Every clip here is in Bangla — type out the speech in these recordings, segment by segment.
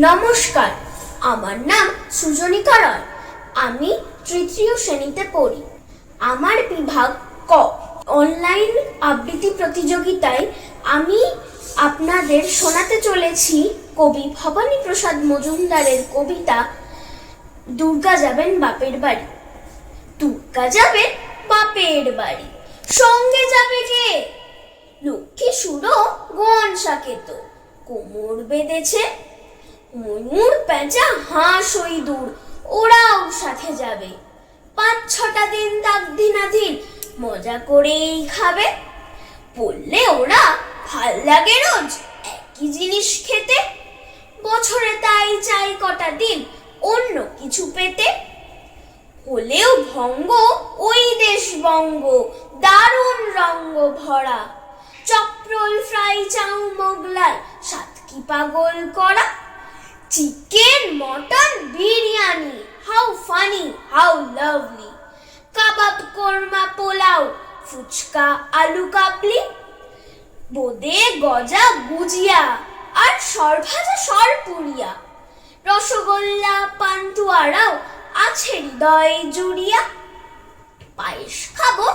নমস্কার, আমার নাম সুজনিকা রয়। আমি তৃতীয় শ্রেণীতে পড়ি। আমার বিভাগ ক। অনলাইন আবৃত্তি প্রতিযোগিতায় আমি আপনাদের শোনাতে চলেছি কবি ভবানী প্রসাদ মজুমদারের কবিতা দুর্গা যাবেন বাপের বাড়ি। দুর্গা যাবেন বাপের বাড়ি, সঙ্গে যাবে কে? লক্ষ্মী সুরো গন সাকেত, কোমর বেঁধেছে ময়ূর পেঁচা হাঁস ওই দূর, ওরাও সাথে যাবে। ৫-৬টা দিন দিনাধীন মজা করেই খাবে। বললে ওরা ভাল লাগে রোজ একই জিনিস খেতে, বছরে তাই চাই কটা দিন অন্য কিছু পেতে। হলেও ভঙ্গ ওই দেশ বঙ্গ, দারুণ রঙ্গ ভরা, চপ্রল ফ্রাই চাউ মোগলাই, সাতকি পাগল করা। Chicken mutton biryani, how funny how lovely, kebab korma pulao, phuchka আলু কাবলি, বোদে গজা গুজিয়া আর সরভাজা সরপুরিয়া, রসগোল্লা পান্তুয়ারাও আছে হৃদয় জুড়িয়া। পায়েস খাবো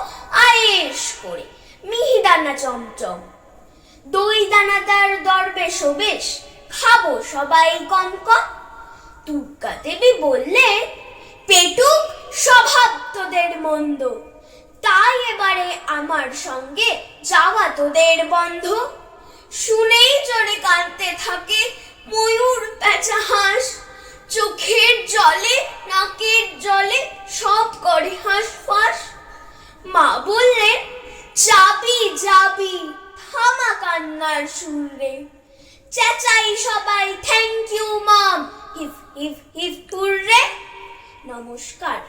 আয়েশ করে, মিহিদানা চমচম, দই দানাদার দরবেশ বেশ, খাবো সবাই কম কম। দুর্গা দেবী বললে পেটুক স্বভাব তোদের মন্দ, তাই এবারে আমার সঙ্গে যাওয়া তোদের বন্ধ। শুনেই জোরে কাঁদতে থাকে ময়ূর পেঁচা হাঁস, চোখের জলে নাকের জলে সব করে হাঁসফাঁস। মা বললে যাবি যাবি, থামা কান্নার সুরে, চেঁচাই সবাই থ্যাংক ইউ মম, হিফ হিফ হিফ হুররে। নমস্কার।